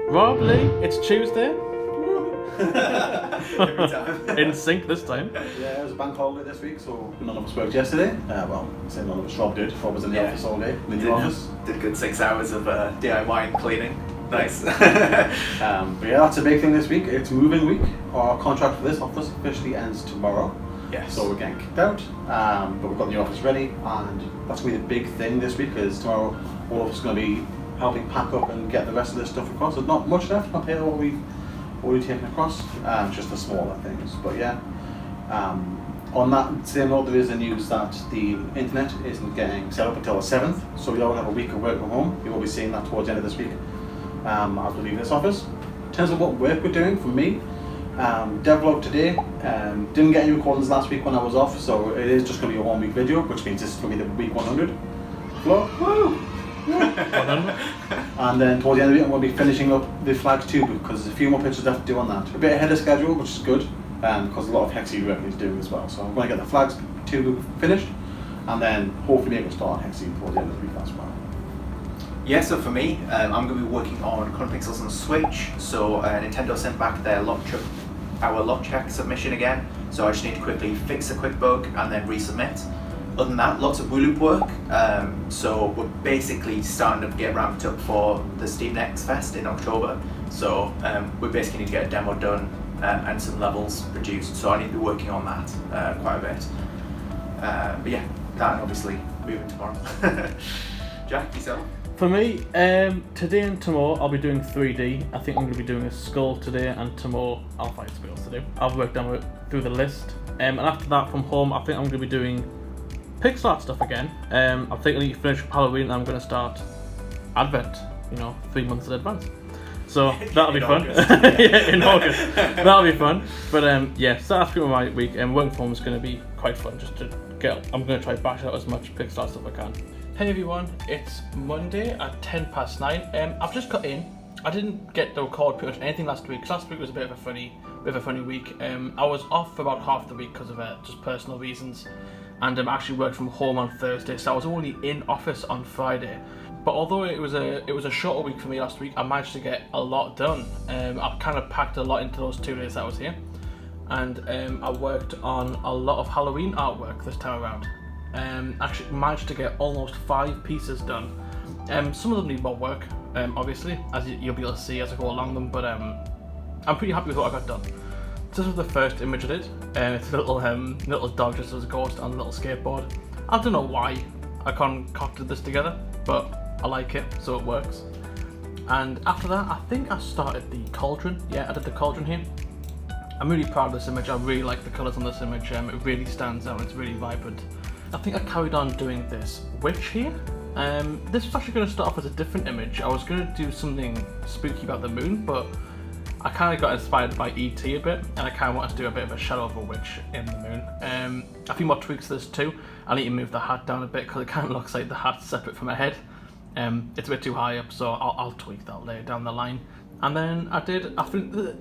Rob Lee, it's Tuesday. Every time. In sync this time. Yeah, it was a bank holiday this week, so none of us worked yesterday. Well, say none of us, Rob did. Rob was in the office all day, in the new office. Did a good 6 hours of DIY and cleaning. Nice. But yeah, that's a big thing this week. It's moving week. Our contract for this office officially ends tomorrow. Yes. So we're getting kicked out, but we've got the office ready, and that's going to be the big thing this week, because tomorrow all of us are going to be helping pack up and get the rest of this stuff across. There's not much left compared to what we've already taken across, just the smaller things. But yeah, on that same note, there is the news that the internet isn't getting set up until the 7th, so we all have a week of work from home. You will be seeing that towards the end of this week as we leave this office. In terms of what work we're doing, for me, devlog today, didn't get any recordings last week when I was off, so it is just going to be a 1 week video, which means this is going to be the week 100 vlog. Woo! And then towards the end of the week I'm going to be finishing up the flags too, because there's a few more pictures left to do on that. A bit ahead of schedule, which is good, because a lot of Hexy work needs doing as well. So I'm going to get the flags 2 finished, and then hopefully able to start Hexy towards the end of the week as well. Yeah, so for me, I'm going to be working on Color Pixels on Switch. So Nintendo sent back their our lot check submission again, so I just need to quickly fix a quick bug and then resubmit. Other than that, lots of Wooloop work, so we're basically starting to get ramped up for the Steam Next Fest in October. So we basically need to get a demo done and some levels produced, so I need to be working on that quite a bit. But yeah, that and obviously moving tomorrow. Jack, yourself? For me, today and tomorrow I'll be doing 3D. I think I'm going to be doing a skull today, and tomorrow I'll find something else to do. I've worked down through the list, and after that from home I think I'm going to be doing pixel art stuff again. I think I need to finish Halloween and I'm going to start Advent, 3 months in advance. So that'll be fun. Yeah, in August. That'll be fun. But yeah, so that's pretty much my week, and working from home is going to be quite fun just to I'm going to try to bash out as much pixel art stuff I can. Hey everyone, it's Monday at 9:10. I've just got in. I didn't get to record pretty much anything last week, because last week was a bit of a funny week. I was off for about half the week because of just personal reasons, and actually worked from home on Thursday, so I was only in office on Friday. But although it was a shorter week for me last week, I managed to get a lot done. I've kind of packed a lot into those 2 days that I was here, and I worked on a lot of Halloween artwork this time around. Actually managed to get almost 5 pieces done. Some of them need more work, obviously, as you'll be able to see as I go along them, but I'm pretty happy with what I got done. This was the first image I did. It's a little dog just as a ghost on a little skateboard. I don't know why I concocted this together, but I like it, so it works. And after that, I think I started the cauldron. Yeah, I did the cauldron here. I'm really proud of this image. I really like the colours on this image. It really stands out. It's really vibrant. I think I carried on doing this witch here. This was actually going to start off as a different image. I was going to do something spooky about the moon, but I kind of got inspired by E.T. a bit, and I kind of wanted to do a bit of a shadow of a witch in the moon. A few more tweaks to this too. I need to move the hat down a bit because it kind of looks like the hat's separate from my head. It's a bit too high up, so I'll tweak that later down the line. And then I think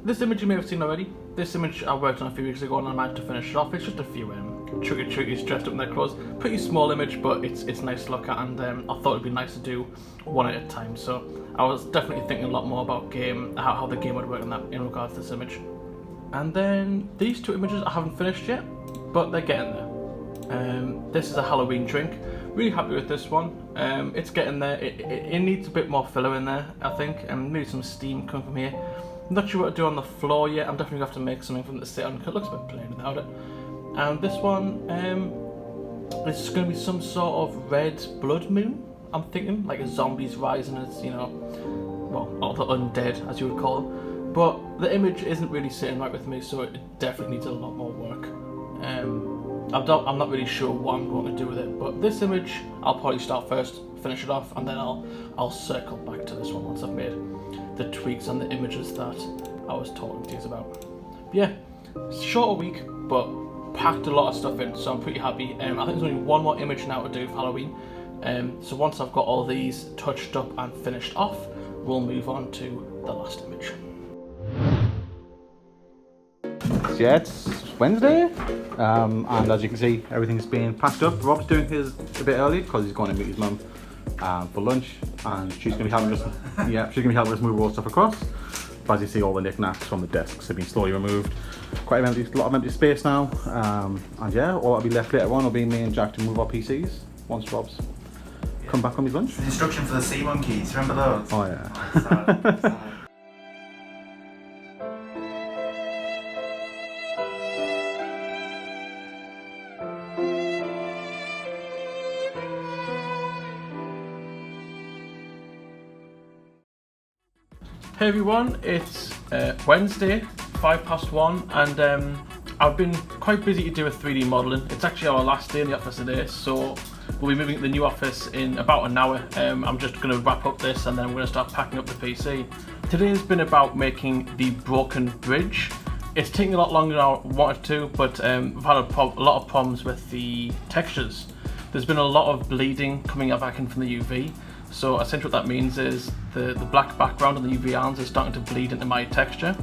this image you may have seen already. This image I worked on a few weeks ago and I managed to finish it off. It's just a few tricky-tricky dressed up in their clothes. Pretty small image, but it's nice to look at, and I thought it'd be nice to do one at a time. So I was definitely thinking a lot more about how the game would work in regards to this image. And then these 2 images I haven't finished yet, but they're getting there. This is a Halloween drink. Really happy with this one. It's getting there. It needs a bit more filler in there, I think, and maybe some steam coming from here. I'm not sure what to do on the floor yet. I'm definitely going to have to make something from the sit on, because it looks a bit plain without it. And this one is going to be some sort of red blood moon, I'm thinking, like a zombies rising as, well, all the undead, as you would call them. But the image isn't really sitting right with me, so it definitely needs a lot more work. I'm not really sure what I'm going to do with it, but this image I'll probably start first, finish it off, and then I'll circle back to this one once I've made the tweaks on the images that I was talking to you about. But yeah, shorter week, but packed a lot of stuff in, so I'm pretty happy. I think there's only one more image now to do for Halloween. So once I've got all these touched up and finished off, we'll move on to the last image. yeah, it's Wednesday, and as you can see, everything's being packed up. Rob's doing his a bit early because he's going to meet his mum for lunch, and she's going to be helping us. Yeah, she's going to be helping us move all the stuff across. But as you see, all the knickknacks from the desks have been slowly removed. Quite a lot of empty space now, and yeah, all that'll be left later on will be me and Jack to move our PCs once Rob's come back on his lunch. The instruction for the sea monkeys, remember those? Oh yeah. Sad. Hey everyone, it's Wednesday, 1:05, and I've been quite busy to do a 3D modelling. It's actually our last day in the office today, so we'll be moving to the new office in about an hour. I'm just going to wrap up this and then I'm going to start packing up the PC. Today's been about making the broken bridge. It's taking a lot longer than I wanted to, but we've had a lot of problems with the textures. There's been a lot of bleeding coming back in from the UV. So essentially what that means is the black background on the UV arms is starting to bleed into my texture.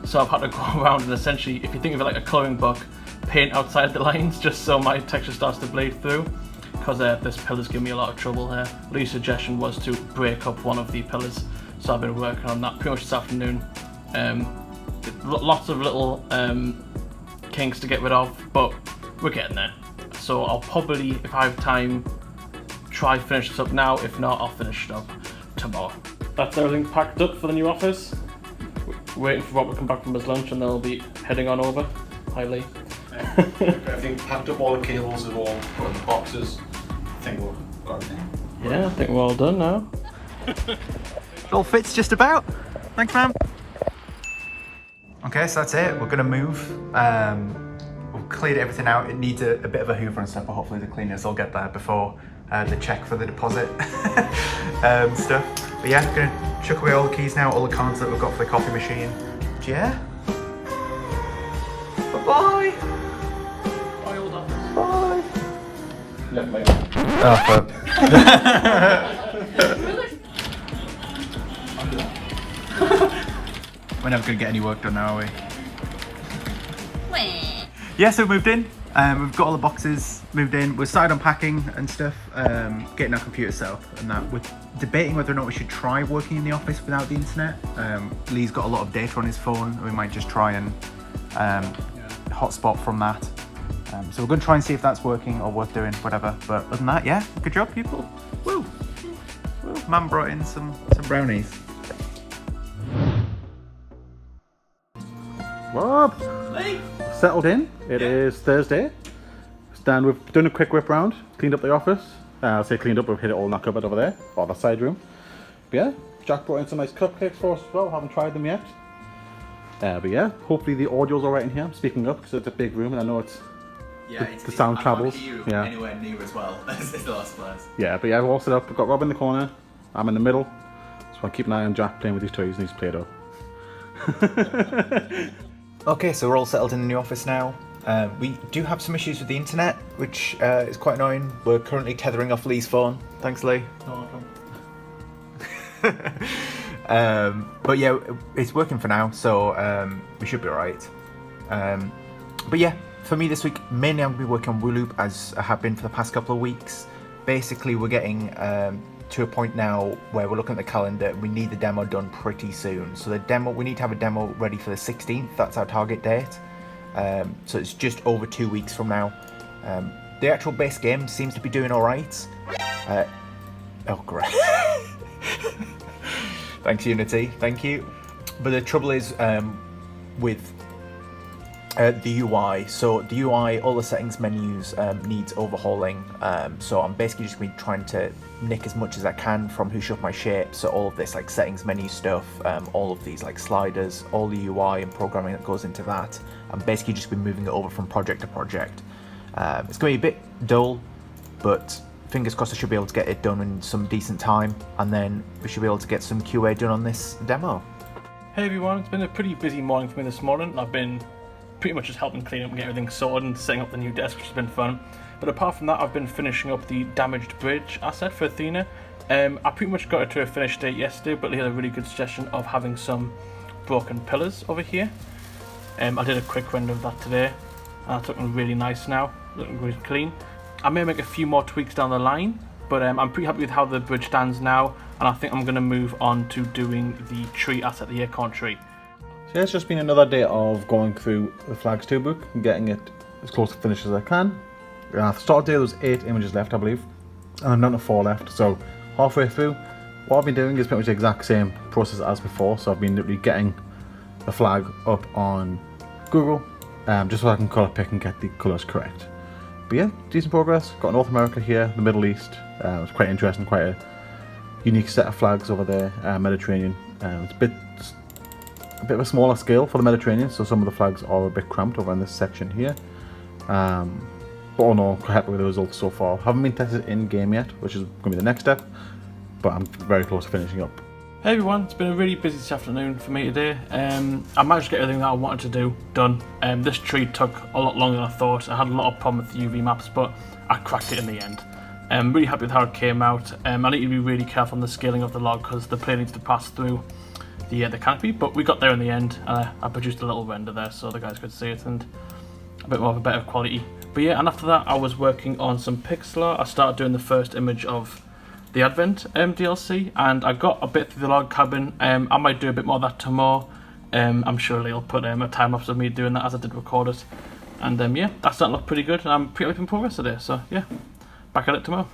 So I've had to go around and essentially, if you think of it like a colouring book, paint outside the lines just so my texture starts to bleed through. Because this pillar's giving me a lot of trouble here. Lee's suggestion was to break up one of the pillars. So I've been working on that pretty much this afternoon. Lots of little kinks to get rid of, but we're getting there. So I'll probably, if I have time, try finish this up now. If not, I'll finish it up tomorrow. That's everything packed up for the new office. Waiting for Rob to come back from his lunch and then I'll be heading on over. Hi Lee. I think packed up all the cables and all put in the boxes. I think we'll got everything. Yeah, I think we're all done now. It all fits just about. Thanks, man. Okay, so that's it. We're gonna move. We've cleared everything out. It needs a bit of a hoover and stuff, but hopefully the cleaners will get there before the check for the deposit stuff. But yeah, I'm gonna chuck away all the keys now, all the cards that we've got for the coffee machine. Yeah. Bye-bye. Bye, old office. Bye. Yeah, mate. Oh, fuck. We're never going to get any work done now, are we? Yeah, so we've moved in. We've got all the boxes moved in. We're started unpacking and stuff, getting our computer set up and that. We're debating whether or not we should try working in the office without the internet. Lee's got a lot of data on his phone, and we might just try and hotspot from that. So we're going to try and see if that's working or worth doing, whatever. But other than that, yeah, good job, people. Woo! Woo. Mum brought in some brownies. Rob! Settled in. It is Thursday. And we've done a quick whip round, cleaned up the office. I'll say cleaned up, we've hit it all in that cupboard over there, or the side room. But yeah, Jack brought in some nice cupcakes for us as well, haven't tried them yet. But yeah, hopefully the audio's alright in here. I'm speaking up because it's a big room and I know it's the sound travels. Yeah. Anywhere near as well as the last place. Yeah, but yeah, we're all set up. We've got Rob in the corner, I'm in the middle. So I'll keep an eye on Jack playing with his toys and his Play-Doh. Okay, so we're all settled in the new office now. We do have some issues with the internet, which is quite annoying. We're currently tethering off Lee's phone. Thanks, Lee. But yeah, it's working for now, so we should be alright. But yeah, for me this week, mainly I'm going to be working on Wooloop, as I have been for the past couple of weeks. Basically, we're getting to a point now where we're looking at the calendar. We need the demo done pretty soon. So we need to have a demo ready for the 16th. That's our target date. So it's just over 2 weeks from now. The actual base game seems to be doing all right. Oh, great. Thanks, Unity. Thank you. But the trouble is with the UI. So the UI, all the settings menus needs overhauling. So I'm basically just been trying to nick as much as I can from Who Shoved My Shape. So all of this like settings menu stuff, all of these like sliders, all the UI and programming that goes into that. I'm basically just been moving it over from project to project. It's going to be a bit dull, but fingers crossed I should be able to get it done in some decent time, and then we should be able to get some QA done on this demo. Hey everyone, it's been a pretty busy morning for me this morning. I've been pretty much just helping clean up and get everything sorted and setting up the new desk, which has been fun. But apart from that, I've been finishing up the damaged bridge asset for Athena. I pretty much got it to a finished state yesterday, but they had a really good suggestion of having some broken pillars over here. I did a quick render of that today, and it's looking really nice now, looking really clean. I may make a few more tweaks down the line, but I'm pretty happy with how the bridge stands now, and I think I'm going to move on to doing the tree asset, the acorn tree. So yeah, it's just been another day of going through the Flags 2 book and getting it as close to finish as I can. At the start of the day there was 8 images left, I believe, and I'm down to 4 left, so halfway through. What I've been doing is pretty much the exact same process as before, so I've been literally getting the flag up on Google, just so I can colour pick and get the colours correct. But yeah, decent progress. Got North America here, the Middle East. It was quite interesting, quite a unique set of flags over there. Mediterranean. It's a bit of a smaller scale for the Mediterranean, so some of the flags are a bit cramped over in this section here. But all in all, quite happy with the results so far. Haven't been tested in game yet, which is going to be the next step, but I'm very close to finishing up. Hey everyone, it's been a really busy this afternoon for me today. I managed to get everything that I wanted to do done. This tree took a lot longer than I thought. I had a lot of problem with the UV maps, but I cracked it in the end. I'm really happy with how it came out. I need to be really careful on the scaling of the log because the player needs to pass through the canopy, but we got there in the end. I produced a little render there so the guys could see it and a bit more of a better quality. But yeah, and after that I was working on some pixel art. I started doing the first image of the Advent DLC, and I got a bit through the log cabin. I might do a bit more of that tomorrow. I'm sure Lee'll put a time lapse of me doing that as I did record it. And yeah, that's starting to look pretty good, and I'm pretty up in progress today, so yeah, back at it tomorrow.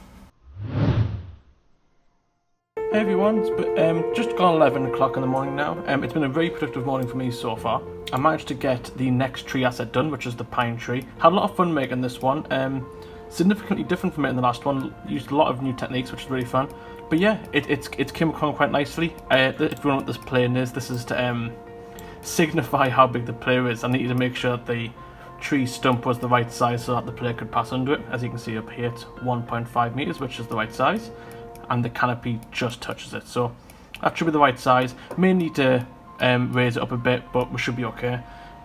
Hey everyone, it's just gone 11 o'clock in the morning now. It's been a very productive morning for me so far. I managed to get the next tree asset done, which is the pine tree. Had a lot of fun making this one. Significantly different from it in the last one. Used a lot of new techniques, which is really fun. But yeah, it came along quite nicely. If you don't know what this plane is, this is to signify how big the player is. I needed to make sure that the tree stump was the right size so that the player could pass under it. As you can see up here, it's 1.5 meters, which is the right size, and the canopy just touches it. So that should be the right size. May need to raise it up a bit, but we should be okay.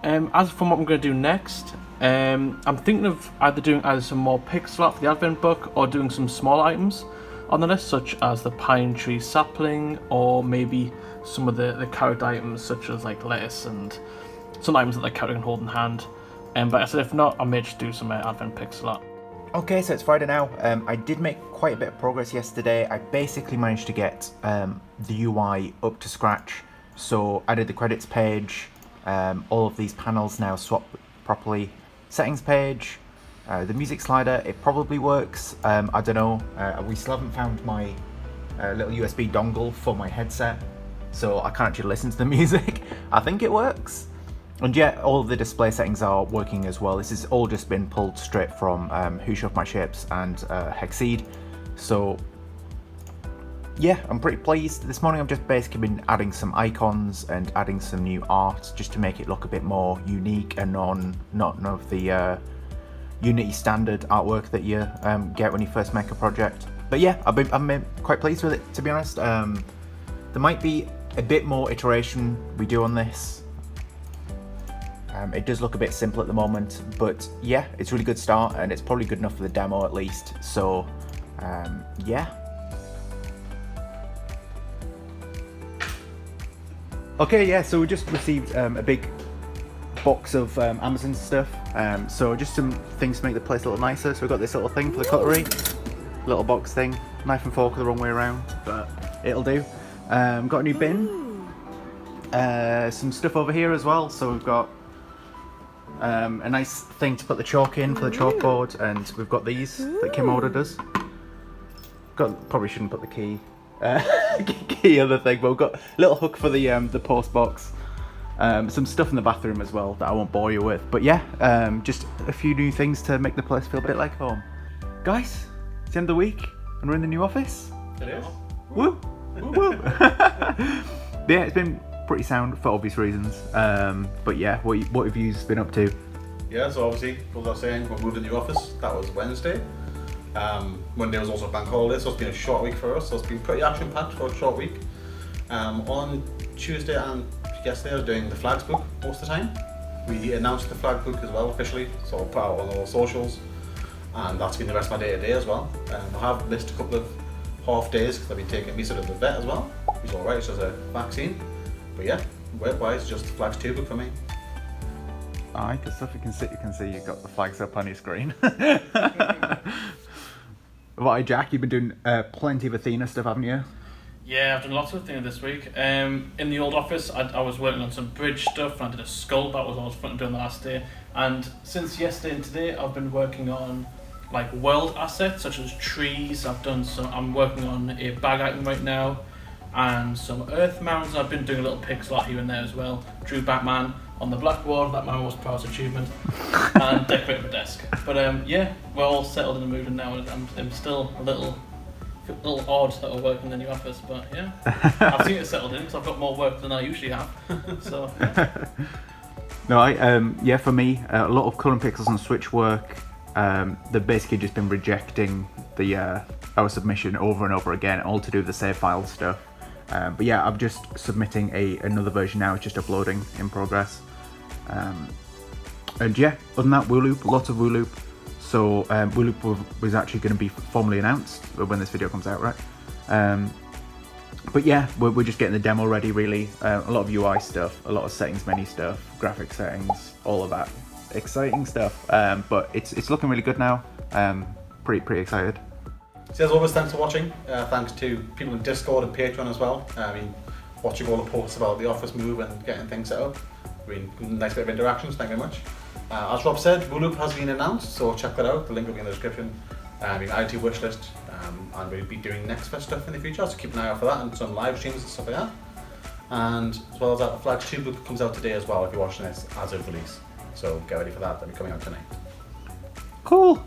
As for what I'm going to do next, I'm thinking of either doing some more pixel art for the Advent book or doing some small items on the list, such as the pine tree sapling, or maybe some of the character items such as like lettuce and some items that the character can hold in hand. But I said if not, I may just do some Advent pixel art. Okay, so it's Friday now. I did make quite a bit of progress yesterday. I basically managed to get the UI up to scratch. So I did the credits page. All of these panels now swap properly. Settings page, the music slider, it probably works. I don't know. We still haven't found my little USB dongle for my headset, so I can't actually listen to the music. I think it works. And yeah, all of the display settings are working as well. This has all just been pulled straight from Who Shoved My Shapes and Hexseed. So yeah, I'm pretty pleased. This morning I've just basically been adding some icons and adding some new art just to make it look a bit more unique and not of the Unity standard artwork that you get when you first make a project. But yeah, I'm quite pleased with it, to be honest. There might be a bit more iteration we do on this. It does look a bit simple at the moment, but yeah, it's a really good start and it's probably good enough for the demo at least. So yeah. Okay, yeah, so we just received a big box of Amazon stuff. So just some things to make the place a little nicer. So we've got this little thing for the cutlery, little box thing, knife and fork are the wrong way around, but it'll do. Got a new bin, some stuff over here as well. So we've got a nice thing to put the chalk in for the chalkboard, and we've got these that Kim ordered us. Probably shouldn't put the key on the thing, but we've got a little hook for the post box. Some stuff in the bathroom as well that I won't bore you with. But yeah, just a few new things to make the place feel a bit like home. Guys, it's the end of the week and we're in the new office. It is. Woo! Woo! Yeah, it's been pretty sound for obvious reasons. But yeah, what have you been up to? Yeah, so obviously, as I was saying, we moved to the new office. That was Wednesday. Monday was also a bank holiday, so it's been a short week for us. So it's been pretty action-packed for a short week. On Tuesday and yesterday, I was doing the flags book most of the time. We announced the flag book as well officially, so I'll put out on all the socials, and that's been the rest of my day-to-day as well. I have missed a couple of half days because I've been taking Lisa to the vet as well. He's alright, it's just a vaccine. But yeah, work-wise, just the flags 2 book for me. Aye, good stuff. You can see you've got the flags up on your screen. Right, Jack, you've been doing plenty of Athena stuff, haven't you? Yeah, I've done lots of Athena this week. In the old office, I was working on some bridge stuff, and I did a skull. That was what I was fun doing the last day. And since yesterday and today, I've been working on like world assets such as trees. I'm working on a bag item right now, and some earth mounds. I've been doing a little pixel art here and there as well. Drew Batman on the blackboard. That my most proudest achievement. And decorated my desk. But yeah, we're all settled in the mood now, and I'm still a little odd that we're working in the new office, but yeah, I've seen it settled in because I've got more work than I usually have. So yeah. No, for me, a lot of colour and pixels and Switch work. They've basically just been rejecting our submission over and over again, all to do with the save file stuff. But yeah, I'm just submitting another version now. It's just uploading in progress. And yeah, other than that, Wooloop, lots of Wooloop. So Wooloop was actually going to be formally announced when this video comes out, right? But yeah, we're just getting the demo ready, really. A lot of UI stuff, a lot of settings menu stuff, graphic settings, all of that exciting stuff. But it's looking really good now. Pretty excited. So as always, thanks for watching. Thanks to people in Discord and Patreon as well. Watching all the posts about the office move and getting things set up. Nice bit of interactions, thank you very much. As Rob said, Wooloop has been announced, so check that out. The link will be in the description. IT wish list, and we'll be doing next fest stuff in the future, so keep an eye out for that and some live streams and stuff like that. And as well as that, the Flags 2 book comes out today as well if you're watching this as of release. So get ready for that, that'll be coming out tonight. Cool!